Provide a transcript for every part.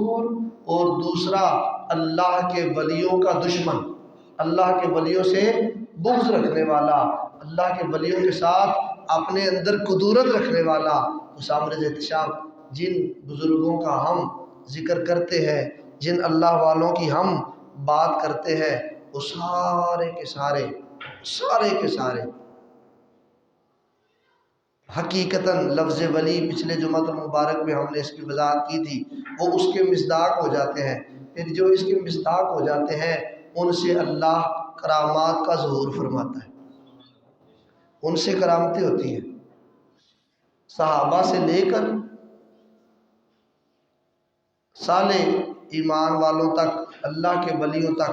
اور دوسرا اللہ کے ولیوں کا دشمن، اللہ کے ولیوں سے بغض رکھنے والا، اللہ کے ولیوں کے ساتھ اپنے اندر کدورت رکھنے والا۔ تو سامنے احتشام، جن بزرگوں کا ہم ذکر کرتے ہیں، جن اللہ والوں کی ہم بات کرتے ہیں، وہ سارے کے سارے حقیقتاً لفظ ولی پچھلے جمعہ المبارک میں ہم نے اس کی وضاحت کی تھی، وہ اس کے مصداق ہو جاتے ہیں۔ پھر جو اس کے مصداق ہو جاتے ہیں ان سے اللہ کرامات کا ظہور فرماتا ہے، ان سے کرامتیں ہوتی ہیں۔ صحابہ سے لے کر صالح ایمان والوں تک، اللہ کے ولیوں تک،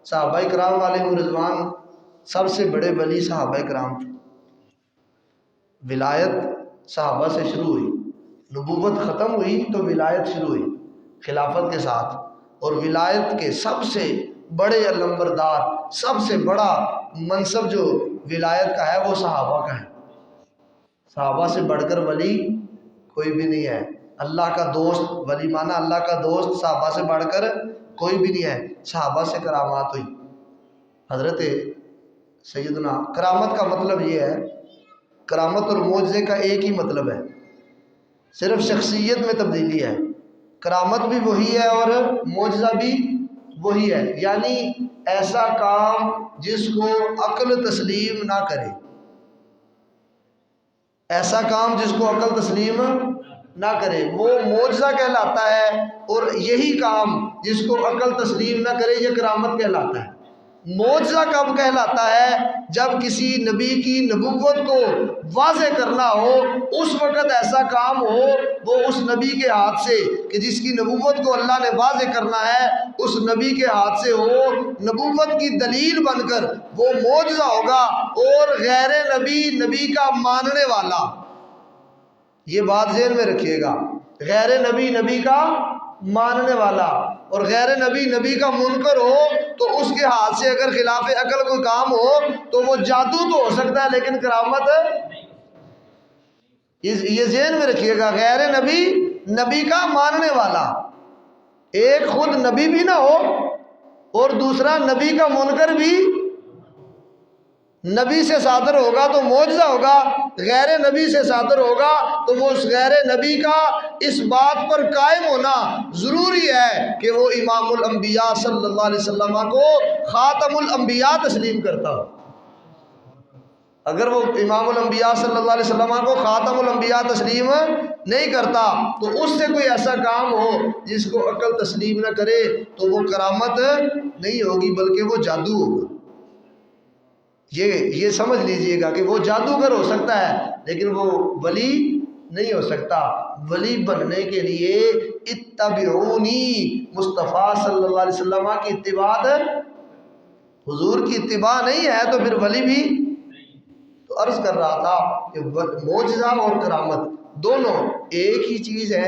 صحابہ کرام علیہم رضوان سب سے بڑے ولی صحابہ کرام تھے۔ ولایت صحابہ سے شروع ہوئی، نبوت ختم ہوئی تو ولایت شروع ہوئی خلافت کے ساتھ، اور ولایت کے سب سے بڑے علمبردار، سب سے بڑا منصب جو ولایت کا ہے وہ صحابہ کا ہے۔ صحابہ سے بڑھ کر ولی کوئی بھی نہیں ہے۔ اللہ کا دوست، ولی مانا اللہ کا دوست، صحابہ سے بڑھ کر کوئی بھی نہیں ہے۔ صحابہ سے کرامات ہوئی۔ حضرت سیدنا، کرامت کا مطلب یہ ہے، کرامت اور معجزے کا ایک ہی مطلب ہے، صرف شخصیت میں تبدیلی ہے۔ کرامت بھی وہی ہے اور معجزہ بھی وہی ہے، یعنی ایسا کام جس کو عقل تسلیم نہ کرے، ایسا کام جس کو عقل تسلیم نہ کرے وہ معجزہ کہلاتا ہے، اور یہی کام جس کو عقل تسلیم نہ کرے یہ کرامت کہلاتا ہے۔ معجزہ کب کہلاتا ہے؟ جب کسی نبی کی نبوت کو واضح کرنا ہو، اس وقت ایسا کام ہو وہ اس نبی کے ہاتھ سے، کہ جس کی نبوت کو اللہ نے واضح کرنا ہے اس نبی کے ہاتھ سے ہو، نبوت کی دلیل بن کر وہ معجزہ ہوگا، اور غیر نبی نبی کا ماننے والا، یہ بات ذہن میں رکھیے گا، غیر نبی نبی کا ماننے والا اور غیر نبی نبی کا منکر ہو تو اس کے ہاتھ سے اگر خلاف عقل کوئی کام ہو تو وہ جادو تو ہو سکتا ہے لیکن کرامت، یہ ذہن میں رکھیے گا، غیر نبی نبی کا ماننے والا، ایک خود نبی بھی نہ ہو اور دوسرا نبی کا منکر بھی، نبی سے صادر ہوگا تو معجزہ ہوگا، غیر نبی سے صادر ہوگا تو وہ اس غیر نبی کا اس بات پر قائم ہونا ضروری ہے کہ وہ امام الانبیاء صلی اللہ علیہ وسلم کو خاتم الانبیاء تسلیم کرتا ہو۔ اگر وہ امام الانبیاء صلی اللہ علیہ وسلم کو خاتم الانبیاء تسلیم نہیں کرتا تو اس سے کوئی ایسا کام ہو جس کو عقل تسلیم نہ کرے تو وہ کرامت نہیں ہوگی بلکہ وہ جادو ہوگا۔ یہ سمجھ لیجئے گا کہ وہ جادوگر ہو سکتا ہے لیکن وہ ولی نہیں ہو سکتا۔ ولی بننے کے لیے اتبعونی، مصطفیٰ صلی اللہ علیہ وسلم کی اتباع، حضور کی اتباع نہیں ہے تو پھر ولی بھی۔ تو عرض کر رہا تھا کہ معجزہ اور کرامت دونوں ایک ہی چیز ہے۔